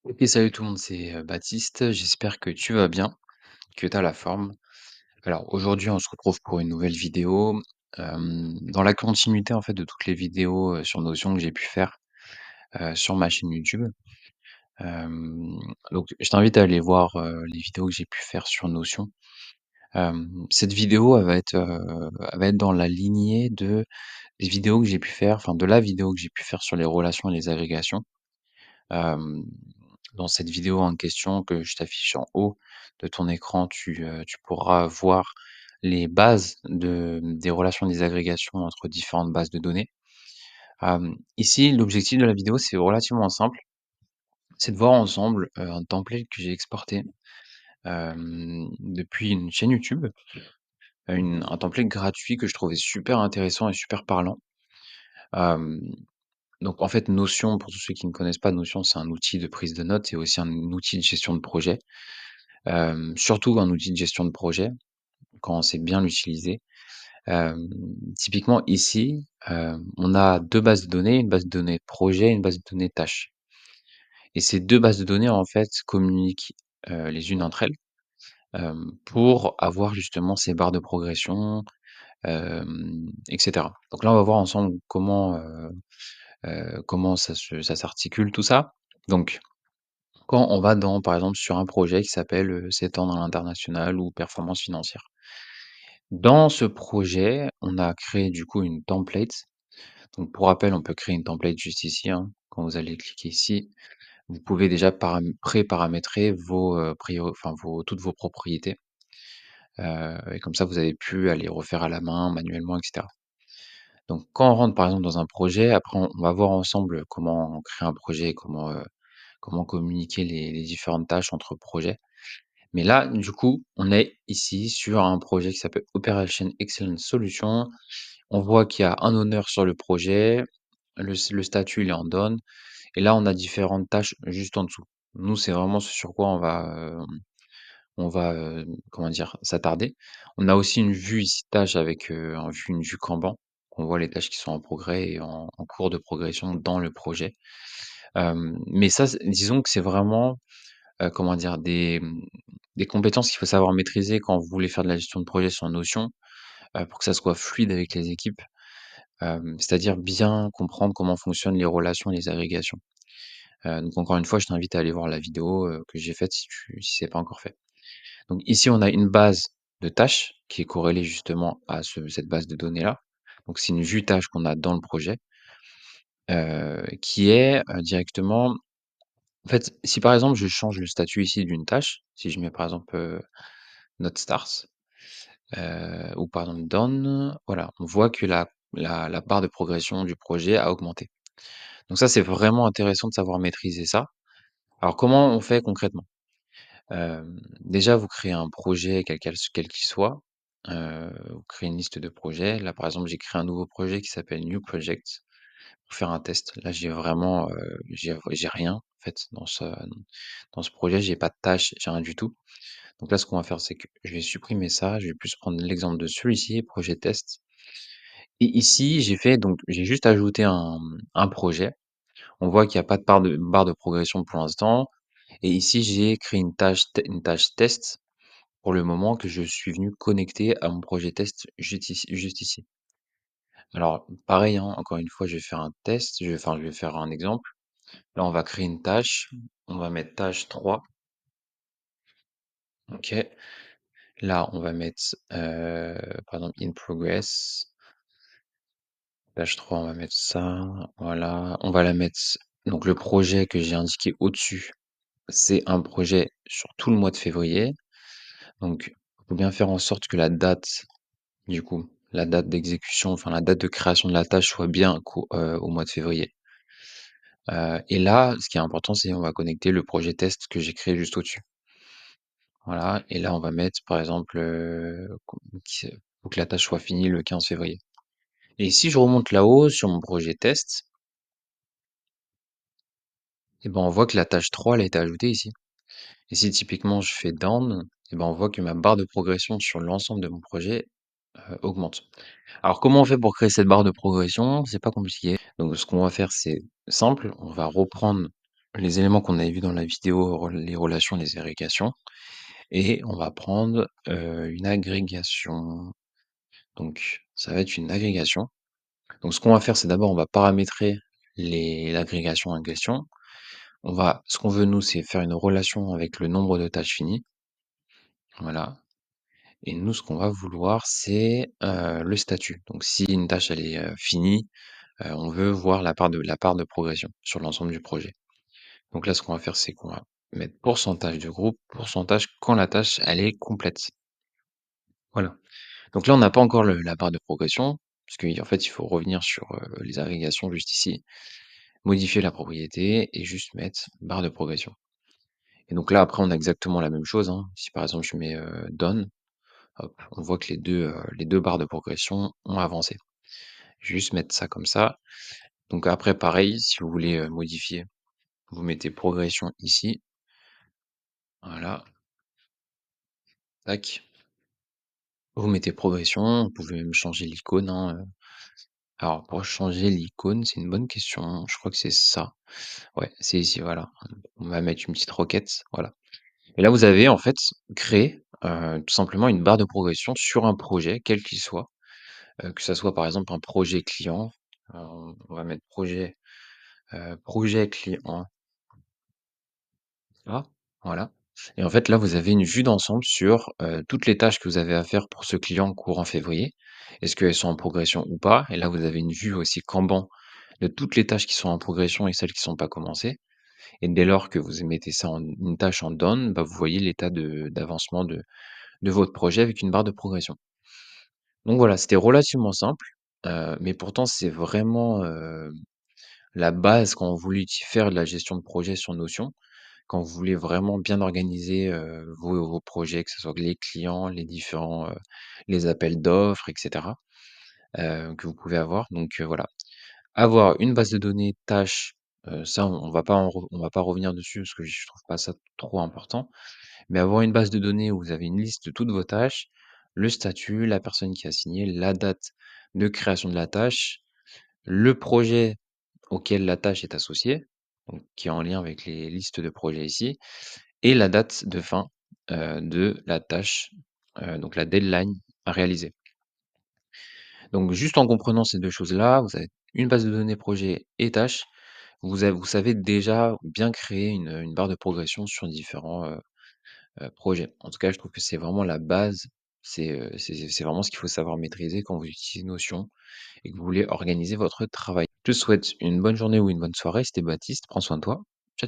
OK, salut tout le monde, c'est, Baptiste. J'espère que tu vas bien, que tu as la forme. Alors aujourd'hui, on se retrouve pour une nouvelle vidéo, dans la continuité en fait de toutes les vidéos, sur Notion que j'ai pu faire, sur ma chaîne YouTube. Donc je t'invite à aller voir, les vidéos que j'ai pu faire sur Notion. Cette vidéo, elle va être dans la lignée des vidéos que j'ai pu faire, enfin de la vidéo que j'ai pu faire sur les relations et les agrégations. Hem, Dans cette vidéo en question que je t'affiche en haut de ton écran, tu pourras voir les bases des relations et des agrégations entre différentes bases de données. Ici, l'objectif de la vidéo, c'est relativement simple, c'est de voir ensemble, un template que j'ai exporté, depuis une chaîne YouTube, un template gratuit que je trouvais super intéressant et super parlant. Hem, donc en fait, Notion, pour tous ceux qui ne connaissent pas, Notion, c'est un outil de prise de notes et aussi un outil de gestion de projet. Surtout un outil de gestion de projet, quand on sait bien l'utiliser. Hem, Typiquement ici, on a 2 bases de données, une base de données projet et une base de données tâches. Et ces 2 bases de données, en fait, communiquent, les unes entre elles, pour avoir justement ces barres de progression, et cetera. Donc là, on va voir ensemble comment ça s'articule tout ça. Donc, quand on va dans par exemple, sur un projet qui s'appelle, «S'étendre à l'international» ou «Performance financière». Dans ce projet, on a créé du coup une template. Donc pour rappel, on peut créer une template juste ici, hein. Quand vous allez cliquer ici, vous pouvez déjà pré-paramétrer vos, enfin toutes vos propriétés. Et comme ça, vous avez plus à les refaire à la main, manuellement, et cetera. Donc quand on rentre par exemple dans un projet, après on va voir ensemble comment créer un projet et comment communiquer les différentes tâches entre projets. Mais là, du coup, on est ici sur un projet qui s'appelle Operation Excellence Solution. On voit qu'il y a un honneur sur le projet, le statut il est en done, et là on a différentes tâches juste en dessous. Nous, c'est vraiment ce sur quoi on va comment dire, s'attarder. On a aussi une vue ici tâche avec une vue Kanban. On voit les tâches qui sont en progrès et en cours de progression dans le projet. Mais ça, disons que c'est vraiment comment dire, des compétences qu'il faut savoir maîtriser quand vous voulez faire de la gestion de projet sur Notion, pour que ça soit fluide avec les équipes. C'est-à-dire bien comprendre comment fonctionnent les relations et les agrégations. Donc encore une fois, je t'invite à aller voir la vidéo, que j'ai faite si c'est pas encore fait. Donc ici, on a une base de tâches qui est corrélée justement à cette base de données-là. Donc c'est une vue tâche qu'on a dans le projet, qui est, directement en fait, si par exemple je change le statut ici d'une tâche, si je mets par exemple, not stars, ou par exemple done, voilà, on voit que la barre de progression du projet a augmenté. Donc ça, c'est vraiment intéressant de savoir maîtriser ça. Alors comment on fait concrètement? Déjà, vous créez un projet quel qu'il soit, vous créez une liste de projets. Là, par exemple, j'ai créé un nouveau projet qui s'appelle New Project pour faire un test. Là, j'ai rien en fait dans ce projet, j'ai pas de tâche, j'ai rien du tout. Donc là, ce qu'on va faire, c'est que je vais supprimer ça, je vais plus prendre l'exemple de celui-ci, projet test. Et ici, j'ai juste ajouté un projet. On voit qu'il y a pas de barre de progression pour l'instant. Et ici, j'ai créé une tâche test pour le moment que je suis venu connecter à mon projet test juste ici. Alors, pareil, hein, encore une fois, je vais faire un test, je vais faire un exemple. Là, on va créer une tâche. On va mettre tâche 3. OK. Là, on va mettre, par exemple, in progress. Tâche 3, on va mettre ça. Voilà. On va la mettre. Donc, le projet que j'ai indiqué au-dessus, c'est un projet sur tout le mois de février. Donc, il faut bien faire en sorte que la date, du coup, la date d'exécution, enfin la date de création de la tâche soit bien au mois de février. Et là, ce qui est important, c'est on va connecter le projet test que j'ai créé juste au-dessus. Voilà, et là, on va mettre par exemple, faut que la tâche soit finie le 15 février. Et si je remonte là-haut sur mon projet test, et ben, on voit que la tâche 3 elle a été ajoutée ici. Et si typiquement je fais down, et ben, on voit que ma barre de progression sur l'ensemble de mon projet, augmente. Alors comment on fait pour créer cette barre de progression? C'est pas compliqué. Donc ce qu'on va faire, c'est simple, on va reprendre les éléments qu'on avait vus dans la vidéo, les relations, les agrégations, et on va prendre une agrégation. Donc, ça va être une agrégation. Donc, ce qu'on va faire, c'est d'abord, on va paramétrer l'agrégation en question. Ce qu'on veut, nous, c'est faire une relation avec le nombre de tâches finies. Voilà. Et nous, ce qu'on va vouloir, c'est le statut. Donc, si une tâche, elle est finie, on veut voir la part de progression sur l'ensemble du projet. Donc là, ce qu'on va faire, c'est qu'on va mettre pourcentage de groupe, pourcentage quand la tâche, elle est complète. Voilà. Donc là, on n'a pas encore la barre de progression, parce qu'en fait, il faut revenir sur les agrégations juste ici, modifier la propriété et juste mettre barre de progression. Et donc là, après, on a exactement la même chose, hein. Si par exemple, je mets done, hop, on voit que les deux barres de progression ont avancé. Je vais juste mettre ça comme ça. Donc après, pareil, si vous voulez modifier, vous mettez progression ici. Voilà, tac. Vous mettez progression, vous pouvez même changer l'icône, hein. Alors, pour changer l'icône, c'est une bonne question. Je crois que c'est ça. Ouais, c'est ici, voilà. On va mettre une petite roquette, voilà. Et là, vous avez en fait créé tout simplement une barre de progression sur un projet, quel qu'il soit. Que ça soit par exemple un projet client. On va mettre projet client là, voilà. Et en fait, là, vous avez une vue d'ensemble sur toutes les tâches que vous avez à faire pour ce client courant février. Est-ce qu'elles sont en progression ou pas? Et là, vous avez une vue aussi Kanban de toutes les tâches qui sont en progression et celles qui sont pas commencées. Et dès lors que vous mettez ça en une tâche en down, bah, vous voyez l'état d'avancement de votre projet avec une barre de progression. Donc voilà, c'était relativement simple, mais pourtant c'est vraiment, la base quand vous voulez faire de la gestion de projet sur Notion. Quand vous voulez vraiment bien organiser, vos projets, que ce soit les clients, les différents, les appels d'offres et cetera, que vous pouvez avoir. Donc, voilà. Avoir une base de données tâches, ça on va pas revenir dessus parce que je trouve pas ça trop important. Mais avoir une base de données où vous avez une liste de toutes vos tâches, le statut, la personne qui a signé, la date de création de la tâche, le projet auquel la tâche est associée, donc qui est en lien avec les listes de projets ici, et la date de fin, de la tâche, donc la deadline à réaliser. Donc juste en comprenant ces 2 choses-là, vous avez une base de données projet et tâches, vous savez déjà bien créer une barre de progression sur différents, projets. En tout cas, je trouve que c'est vraiment la base, c'est vraiment ce qu'il faut savoir maîtriser quand vous utilisez Notion et que vous voulez organiser votre travail. Je te souhaite une bonne journée ou une bonne soirée, c'était Baptiste, prends soin de toi.